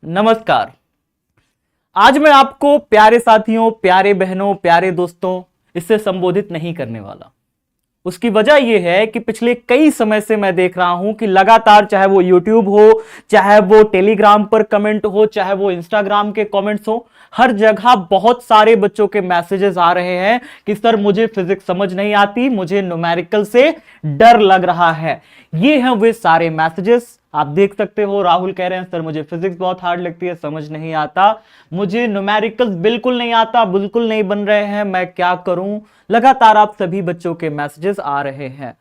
नमस्कार। आज मैं आपको प्यारे साथियों, प्यारे बहनों, प्यारे दोस्तों इससे संबोधित नहीं करने वाला। उसकी वजह यह है कि पिछले कई समय से मैं देख रहा हूं कि लगातार, चाहे वो YouTube हो, चाहे वो टेलीग्राम पर कमेंट हो, चाहे वो इंस्टाग्राम के कमेंट्स हो, हर जगह बहुत सारे बच्चों के मैसेजेस आ रहे हैं कि सर मुझे फिजिक्स समझ नहीं आती, मुझे न्यूमेरिकल से डर लग रहा है। ये हैं वे सारे मैसेजेस। आप देख सकते हो, राहुल कह रहे हैं सर मुझे फिजिक्स बहुत हार्ड लगती है, समझ नहीं आता, मुझे न्यूमेरिकल्स बिल्कुल नहीं आता, बिल्कुल नहीं बन रहे हैं, मैं क्या करूं। लगातार आप सभी बच्चों के मैसेजेस आ रहे हैं।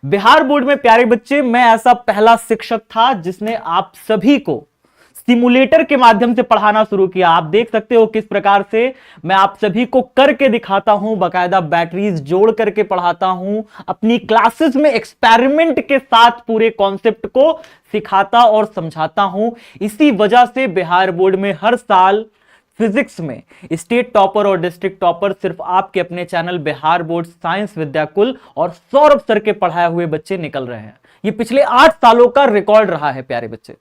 बिहार बोर्ड में प्यारे बच्चे, मैं ऐसा पहला शिक्षक था जिसने आप सभी को सिमुलेटर के माध्यम से पढ़ाना शुरू किया। आप देख सकते हो किस प्रकार से मैं आप सभी को करके दिखाता हूं, बाकायदा बैटरीज जोड़ करके पढ़ाता हूं, अपनी क्लासेस में एक्सपेरिमेंट के साथ पूरे कॉन्सेप्ट को सिखाता और समझाता हूं। इसी वजह से बिहार बोर्ड में हर साल फिजिक्स में स्टेट टॉपर और डिस्ट्रिक्ट टॉपर सिर्फ आपके अपने channel Bihar board science Vidyakul और सौरभ सर के पढ़ाए हुए बच्चे निकल रहे हैं। ये पिछले 8 सालों का रिकॉर्ड रहा है प्यारे बच्चे।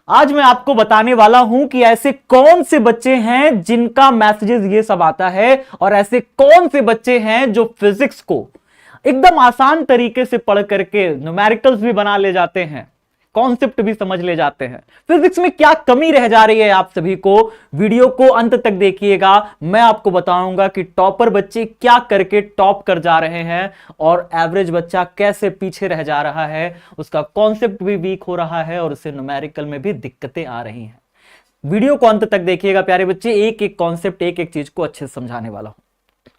आज मैं आपको बताने वाला हूं कि ऐसे कौन से बच्चे हैं जिनका मैसेजेस ये सब आता है और ऐसे कौन से बच्चे हैं जो फिजिक्स को एकदम आसान तरीके से पढ़ करके न्यूमेरिकल्स भी बना ले जाते हैं, कॉन्सेप्ट भी समझ ले जाते हैं। फिजिक्स में क्या कमी रह जा रही है आप सभी को, वीडियो को अंत तक देखिएगा। मैं आपको बताऊंगा कि टॉपर बच्चे क्या करके टॉप कर जा रहे हैं और एवरेज बच्चा कैसे पीछे रह जा रहा है, उसका कॉन्सेप्ट भी वीक हो रहा है और उसे न्यूमेरिकल में भी दिक्कतें आ रही हैं। वीडियो को अंत तक देखिएगा प्यारे बच्चे, एक एक कॉन्सेप्ट, एक एक चीज को अच्छे से समझाने वाला हूं।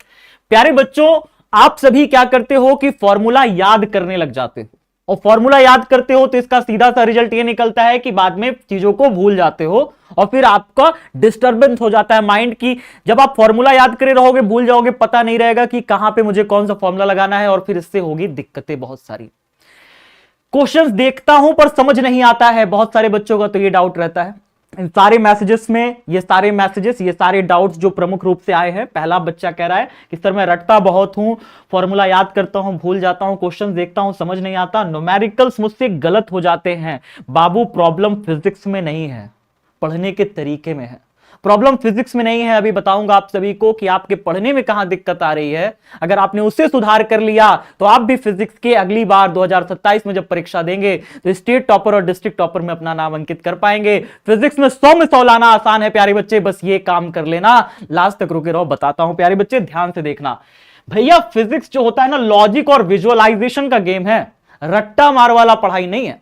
प्यारे बच्चों, आप सभी क्या करते हो कि फॉर्मूला याद करने लग जाते हो और फॉर्मूला याद करते हो तो इसका सीधा सा रिजल्ट ये निकलता है कि बाद में चीजों को भूल जाते हो और फिर आपका डिस्टर्बेंस हो जाता है माइंड की। जब आप फॉर्मूला याद करे रहोगे, भूल जाओगे, पता नहीं रहेगा कि कहां पे मुझे कौन सा फॉर्मूला लगाना है और फिर इससे होगी दिक्कतें बहुत सारी। क्वेश्चंस देखता हूं पर समझ नहीं आता है, बहुत सारे बच्चों का तो ये डाउट रहता है। इन सारे मैसेजेस में ये सारे डाउट्स जो प्रमुख रूप से आए हैं, पहला बच्चा कह रहा है कि सर मैं रटता बहुत हूं, फॉर्मूला याद करता हूं, भूल जाता हूं, क्वेश्चन देखता हूं, समझ नहीं आता, न्यूमेरिकल्स मुझसे गलत हो जाते हैं। बाबू, प्रॉब्लम फिजिक्स में नहीं है, पढ़ने के तरीके में है। प्रॉब्लम फिजिक्स में नहीं है, अभी बताऊंगा आप सभी को कि आपके पढ़ने में कहां दिक्कत आ रही है। अगर आपने उससे सुधार कर लिया तो आप भी फिजिक्स के अगली बार 2027 में जब परीक्षा देंगे तो स्टेट टॉपर और डिस्ट्रिक्ट टॉपर में अपना नाम अंकित कर पाएंगे। फिजिक्स में 100 में 100 लाना आसान है प्यारे बच्चे, बस ये काम कर लेना। लास्ट तक रुके रहो, बताता हूं प्यारे बच्चे, ध्यान से देखना। भैया फिजिक्स जो होता है ना, लॉजिक और विजुअलाइजेशन का गेम है, रट्टा मार वाला पढ़ाई नहीं है।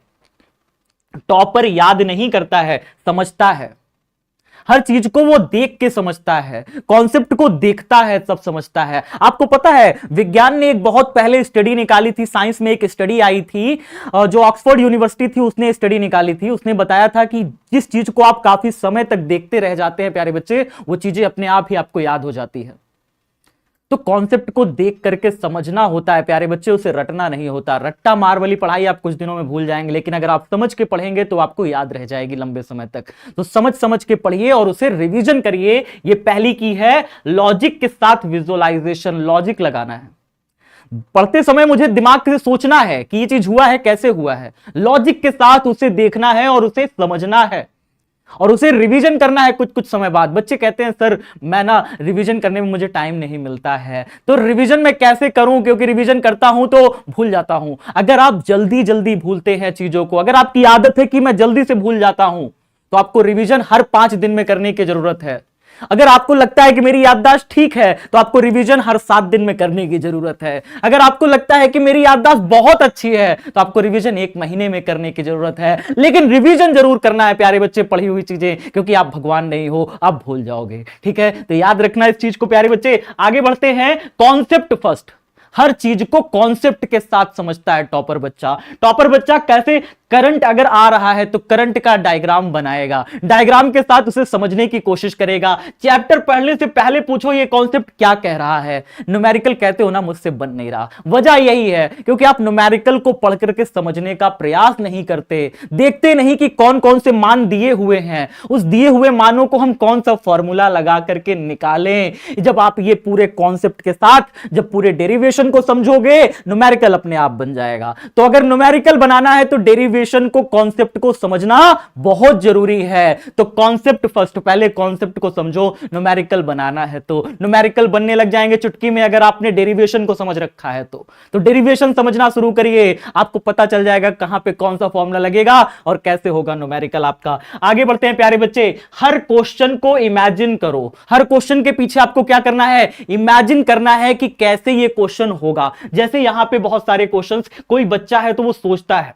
टॉपर याद नहीं करता है, समझता है, हर चीज को वो देख के समझता है, कॉन्सेप्ट को देखता है, सब समझता है। आपको पता है विज्ञान ने एक बहुत पहले स्टडी निकाली थी, साइंस में एक स्टडी आई थी जो ऑक्सफोर्ड यूनिवर्सिटी थी, उसने स्टडी निकाली थी। उसने बताया था कि जिस चीज को आप काफी समय तक देखते रह जाते हैं प्यारे बच्चे, वो चीजें अपने आप ही आपको याद हो जाती है। तो कॉन्सेप्ट को देख करके समझना होता है प्यारे बच्चे, उसे रटना नहीं होता। रट्टा मार वाली पढ़ाई आप कुछ दिनों में भूल जाएंगे, लेकिन अगर आप समझ के पढ़ेंगे तो आपको याद रह जाएगी लंबे समय तक। तो समझ के पढ़िए और उसे रिवीजन करिए। ये पहली की है, लॉजिक के साथ विजुअलाइजेशन, लॉजिक लगाना है। पढ़ते समय मुझे दिमाग से सोचना है कि ये चीज हुआ है, कैसे हुआ है, लॉजिक के साथ उसे देखना है और उसे समझना है और उसे रिवीजन करना है कुछ समय बाद। बच्चे कहते हैं सर मैं ना रिवीजन करने में मुझे टाइम नहीं मिलता है, तो रिवीजन मैं कैसे करूं, क्योंकि रिवीजन करता हूं तो भूल जाता हूं। अगर आप जल्दी भूलते हैं चीजों को, अगर आपकी आदत है कि मैं जल्दी से भूल जाता हूं, तो आपको रिवीजन हर 5 दिन में करने की जरूरत है। अगर आपको लगता है कि मेरी याददाश्त ठीक है तो आपको रिवीजन हर 7 दिन में करने की जरूरत है। अगर आपको लगता है कि मेरी याददाश्त बहुत अच्छी है तो आपको रिवीजन 1 महीने में करने की जरूरत है। लेकिन रिवीजन जरूर करना है प्यारे बच्चे, पढ़ी हुई चीजें, क्योंकि आप भगवान नहीं हो, आप भूल जाओगे। ठीक है, तो याद रखना इस चीज को प्यारे बच्चे। आगे बढ़ते हैं, कॉन्सेप्ट फर्स्ट। हर चीज को कॉन्सेप्ट के साथ समझता है टॉपर बच्चा। टॉपर बच्चा कैसे, करंट अगर आ रहा है तो करंट का डायग्राम बनाएगा, डायग्राम के साथ उसे समझने की कोशिश करेगा। चैप्टर पढ़ने से पहले पूछो ये कॉन्सेप्ट क्या कह रहा है। न्यूमेरिकल कहते हो ना मुझसे बन नहीं रहा, वजह यही है क्योंकि आप न्यूमेरिकल को पढ़ करके समझने का प्रयास नहीं करते, देखते नहीं कि कौन कौन से मान दिए हुए हैं, उस दिए हुए मानों को हम कौन सा फॉर्मूला लगा करके निकालें। जब आप ये पूरे कॉन्सेप्ट के साथ जब पूरे डेरिवेशन को समझोगे, न्यूमेरिकल अपने आप बन जाएगा। तो अगर न्यूमेरिकल बनाना है तो डेरिवेशन डेरिवेशन को, कॉन्सेप्ट को समझना बहुत जरूरी है। तो कॉन्सेप्ट फर्स्ट, पहले कॉन्सेप्ट को समझो। न्यूमेरिकल बनाना है तो न्यूमेरिकल बनने लग जाएंगे चुटकी में, अगर आपने डेरिवेशन को समझ रखा है तो डेरिवेशन समझना शुरू करिए, आपको पता चल जाएगा कहां पे कौन सा फॉर्मूला लगेगा और कैसे होगा न्यूमेरिकल आपका। आगे बढ़ते हैं प्यारे बच्चे। हर क्वेश्चन को इमेजिन करो। हर क्वेश्चन के पीछे आपको क्या करना है? इमेजिन करना है कि कैसे ये क्वेश्चन होगा। जैसे यहां पे बहुत सारे क्वेश्चंस, कोई बच्चा है तो वो सोचता है,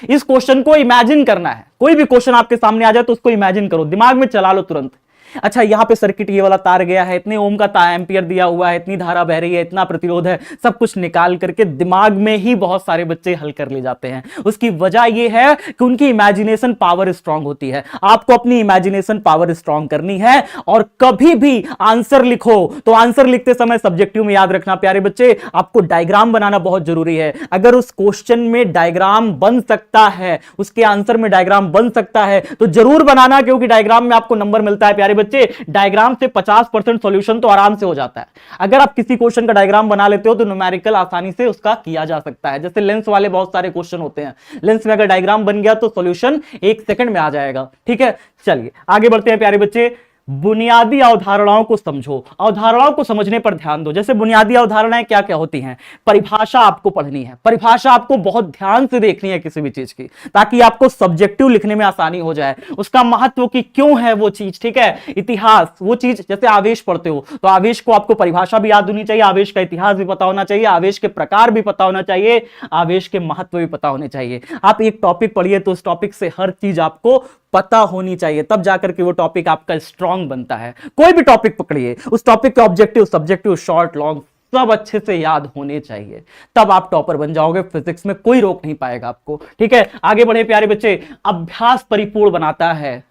इस क्वेश्चन को इमेजिन करना है। कोई भी क्वेश्चन आपके सामने आ जाए तो उसको इमेजिन करो, दिमाग में चला लो तुरंत। अच्छा, यहां पे सर्किट ये वाला तार गया है, इतने ओम का एम्पियर दिया हुआ है, इतनी धारा बह रही है, इतना प्रतिरोध है, सब कुछ निकाल करके दिमाग में ही बहुत सारे बच्चे हल कर ले जाते हैं। उसकी वजह यह है कि उनकी इमेजिनेशन पावर स्ट्रांग होती है। आपको अपनी इमेजिनेशन पावर स्ट्रांग करनी है। और कभी भी आंसर लिखो तो आंसर लिखते समय सब्जेक्टिव में याद रखना प्यारे बच्चे, आपको डायग्राम बनाना बहुत जरूरी है। अगर उस क्वेश्चन में डायग्राम बन सकता है, उसके आंसर में डायग्राम बन सकता है तो जरूर बनाना, क्योंकि डायग्राम में आपको नंबर मिलता है प्यारे बच्चे। डायग्राम से 50% सॉल्यूशन तो आराम से हो जाता है। अगर आप किसी क्वेश्चन का डायग्राम बना लेते हो तो न्यूमेरिकल आसानी से उसका किया जा सकता है। जैसे लेंस वाले बहुत सारे क्वेश्चन होते हैं, लेंस में अगर डायग्राम बन गया तो सॉल्यूशन 1 सेकंड में आ जाएगा। ठीक है, चलिए आगे बढ़ते हैं प्यारे बच्चे। बुनियादी अवधारणाओं को समझो। अवधारणाओं को समझने पर ध्यान दो। जैसे बुनियादी अवधारणाएं क्या क्या होती हैं? परिभाषा आपको पढ़नी है, परिभाषा आपको बहुत ध्यान से देखनी है किसी भी चीज की, ताकि आपको सब्जेक्टिव लिखने में आसानी हो जाए। उसका महत्व कि क्यों है वो चीज, ठीक है। इतिहास, वो चीज, जैसे आवेश पढ़ते हो तो आवेश को आपको परिभाषा भी याद होनी चाहिए, आवेश का इतिहास भी पता होना चाहिए, आवेश के प्रकार भी पता होना चाहिए, आवेश के महत्व भी पता होने चाहिए। आप एक टॉपिक पढ़िए तो उस टॉपिक से हर चीज आपको पता होनी चाहिए, तब जाकर के वो टॉपिक आपका स्ट्रांग बनता है। कोई भी टॉपिक पकड़िए, उस टॉपिक के ऑब्जेक्टिव, सब्जेक्टिव, शॉर्ट, लॉन्ग सब अच्छे से याद होने चाहिए, तब आप टॉपर बन जाओगे। फिजिक्स में कोई रोक नहीं पाएगा आपको। ठीक है, आगे बढ़े प्यारे बच्चे। अभ्यास परिपूर्ण बनाता है।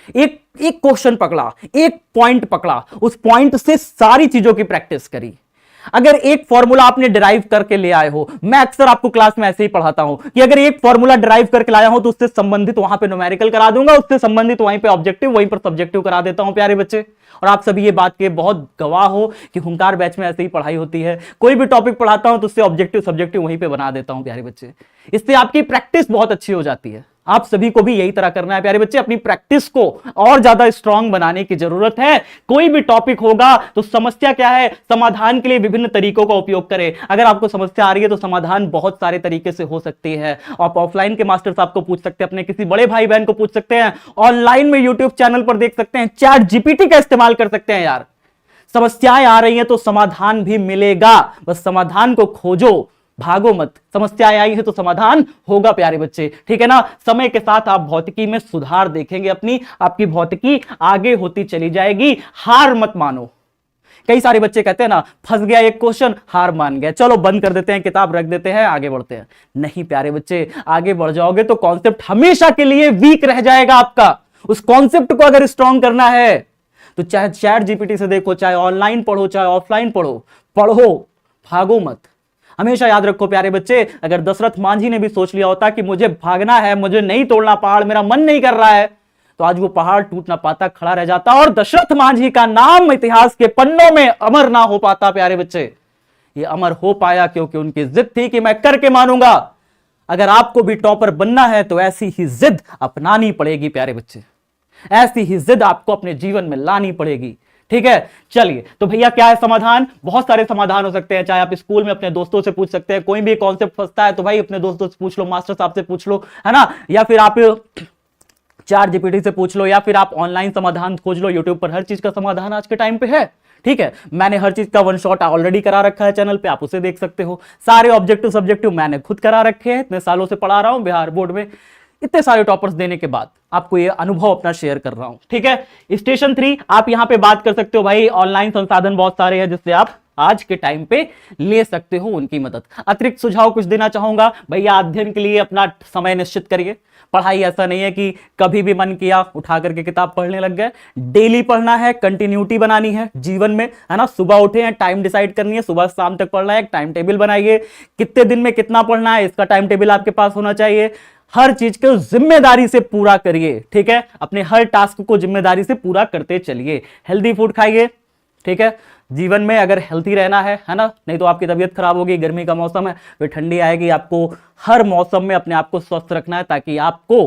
एक क्वेश्चन पकड़ा, एक पॉइंट पकड़ा, उस पॉइंट से सारी चीजों की प्रैक्टिस करी। अगर एक फॉर्मूला आपने डिराइव करके ले आए हो, मैं अक्सर आपको क्लास में ऐसे ही पढ़ाता हूं कि अगर एक फॉर्मूला डिराइव करके लाया हो तो उससे संबंधित वहां पे न्यूमेरिकल करा दूंगा, उससे संबंधित वहीं पे ऑब्जेक्टिव, वहीं पर सब्जेक्टिव करा देता हूं प्यारे बच्चे। और आप सभी ये बात के बहुत गवाह हो कि हुंकार बैच में ऐसे ही पढ़ाई होती है। कोई भी टॉपिक पढ़ाता हूं तो उससे ऑब्जेक्टिव सब्जेक्टिव वहीं पे बना देता हूं प्यारे बच्चे। इससे आपकी प्रैक्टिस बहुत अच्छी हो जाती है। आप सभी को भी यही तरह करना है प्यारे बच्चे। अपनी प्रैक्टिस को और ज्यादा स्ट्रांग बनाने की जरूरत है। कोई भी टॉपिक होगा तो समस्या क्या है, समाधान के लिए विभिन्न तरीकों का उपयोग करें। अगर आपको समस्या आ रही है तो समाधान बहुत सारे तरीके से हो सकती है। आप ऑफलाइन के मास्टर साहब को पूछ सकते हैं, अपने किसी बड़े भाई बहन को पूछ सकते हैं, ऑनलाइन में यूट्यूब चैनल पर देख सकते हैं, चैट जीपीटी का इस्तेमाल कर सकते हैं। यार समस्याएं आ रही हैं तो समाधान भी मिलेगा, बस समाधान को खोजो, भागो मत। समस्याएं आई है तो समाधान होगा प्यारे बच्चे, ठीक है ना। समय के साथ आप भौतिकी में सुधार देखेंगे, आपकी भौतिकी आगे होती चली जाएगी। हार मत मानो। कई सारे बच्चे कहते हैं ना, फंस गया एक क्वेश्चन, हार मान गया, चलो बंद कर देते हैं, किताब रख देते हैं, आगे बढ़ते हैं। नहीं प्यारे बच्चे, आगे बढ़ जाओगे तो कॉन्सेप्ट हमेशा के लिए वीक रह जाएगा आपका। उस कॉन्सेप्ट को अगर स्ट्रांग करना है तो चाहे चैट जीपीटी से देखो, चाहे ऑनलाइन पढ़ो, चाहे ऑफलाइन पढ़ो, भागो मत। हमेशा याद रखो प्यारे बच्चे, अगर दशरथ मांझी ने भी सोच लिया होता कि मुझे भागना है, मुझे नहीं तोड़ना पहाड़, मेरा मन नहीं कर रहा है, तो आज वो पहाड़ टूट ना पाता, खड़ा रह जाता और दशरथ मांझी का नाम इतिहास के पन्नों में अमर ना हो पाता प्यारे बच्चे। ये अमर हो पाया क्योंकि उनकी जिद थी कि मैं करके मानूंगा। अगर आपको भी टॉपर बनना है तो ऐसी ही जिद अपनानी पड़ेगी प्यारे बच्चे, ऐसी ही जिद आपको अपने जीवन में लानी पड़ेगी। ठीक है, चलिए तो भैया क्या है समाधान? बहुत सारे समाधान हो सकते हैं। चाहे आप स्कूल में अपने दोस्तों से पूछ सकते हैं, कोई भी कॉन्सेप्ट फंसता है तो भाई अपने दोस्तों से पूछ लो, मास्टर साहब से पूछ लो, है ना, या फिर आप चैट जीपीटी से पूछ लो, या फिर आप ऑनलाइन समाधान खोज लो। यूट्यूब पर हर चीज का समाधान आज के टाइम पे है। ठीक है, मैंने हर चीज का वन शॉट ऑलरेडी करा रखा है चैनल पे, आप उसे देख सकते हो। सारे ऑब्जेक्टिव सब्जेक्टिव मैंने खुद करा रखे हैं, इतने सालों से पढ़ा रहा हूं बिहार बोर्ड में। इतने सारे टॉपर्स देने के बाद आपको ये अनुभव अपना शेयर कर रहा हूं। ठीक है, स्टेशन 3 आप यहां पे बात कर सकते हो भाई, ऑनलाइन संसाधन बहुत सारे हैं जिससे आप आज के टाइम पे ले सकते हो उनकी मदद। अतिरिक्त सुझाव कुछ देना चाहूंगा भैया, अध्ययन के लिए अपना समय निश्चित करिए। पढ़ाई ऐसा नहीं है कि कभी भी मन किया उठा करके किताब पढ़ने लग गए। डेली पढ़ना है, कंटिन्यूटी बनानी है जीवन में, है ना। सुबह उठे हैं, टाइम डिसाइड करनी है, सुबह शाम तक पढ़ना है, एक टाइम टेबल बनाइए, कितने दिन में कितना पढ़ना है इसका टाइम टेबल आपके पास होना चाहिए। हर चीज को जिम्मेदारी से पूरा करिए। ठीक है, अपने हर टास्क को जिम्मेदारी से पूरा करते चलिए। हेल्दी फूड खाइए। ठीक है, जीवन में अगर हेल्थी रहना है ना, नहीं तो आपकी तबीयत खराब होगी। गर्मी का मौसम है, फिर ठंडी आएगी। आपको हर मौसम में अपने आप को स्वस्थ रखना है ताकि आपको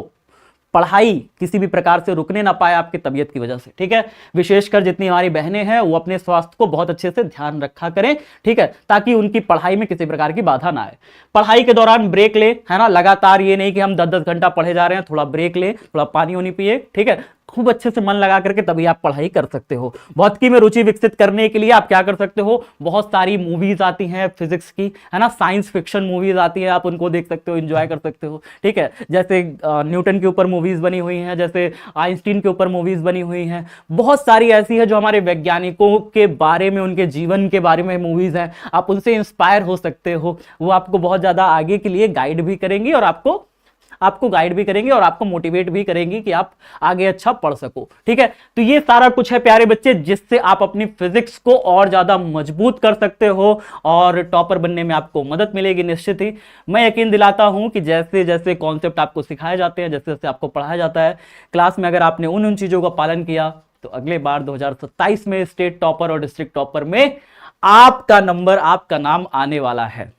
पढ़ाई किसी भी प्रकार से रुकने ना पाए आपकी तबीयत की वजह से, ठीक है। विशेषकर जितनी हमारी बहनें हैं वो अपने स्वास्थ्य को बहुत अच्छे से ध्यान रखा करें, ठीक है, ताकि उनकी पढ़ाई में किसी प्रकार की बाधा ना आए। पढ़ाई के दौरान ब्रेक ले, है ना, लगातार ये नहीं कि हम 10-10 घंटा पढ़े जा रहे हैं, थोड़ा ब्रेक ले, थोड़ा पानी वानी पिए, ठीक है। खूब अच्छे से मन लगा करके तभी आप पढ़ाई कर सकते हो। भौतिकी में रुचि विकसित करने के लिए आप क्या कर सकते हो, बहुत सारी मूवीज आती हैं फिजिक्स की, है ना, साइंस फिक्शन मूवीज आती है, आप उनको देख सकते हो, एंजॉय कर सकते हो, ठीक है। जैसे न्यूटन के ऊपर मूवीज बनी हुई हैं, जैसे आइंस्टीन के ऊपर मूवीज बनी हुई हैं, बहुत सारी ऐसी है जो हमारे वैज्ञानिकों के बारे में, उनके जीवन के बारे में मूवीज हैं। आप उनसे इंस्पायर हो सकते हो, वो आपको बहुत ज्यादा आगे के लिए गाइड भी करेंगी और आपको गाइड भी करेंगे और आपको मोटिवेट भी करेंगी कि आप आगे अच्छा पढ़ सको, ठीक है। तो ये सारा कुछ है प्यारे बच्चे, जिससे आप अपनी फिजिक्स को और ज्यादा मजबूत कर सकते हो और टॉपर बनने में आपको मदद मिलेगी निश्चित ही। मैं यकीन दिलाता हूं कि जैसे जैसे कॉन्सेप्ट आपको सिखाए जाते हैं, जैसे जैसे आपको पढ़ाया जाता है क्लास में, अगर आपने उन चीजों का पालन किया तो अगले बार 2027 में स्टेट टॉपर और डिस्ट्रिक्ट टॉपर में आपका नंबर, आपका नाम आने वाला है।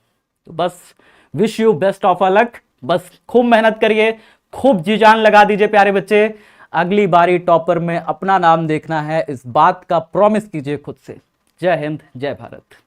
तो बस wish you best of luck. बस खूब मेहनत करिए, खूब जी जान लगा दीजिए प्यारे बच्चे। अगली बारी टॉपर में अपना नाम देखना है, इस बात का प्रॉमिस कीजिए खुद से। जय हिंद, जय भारत।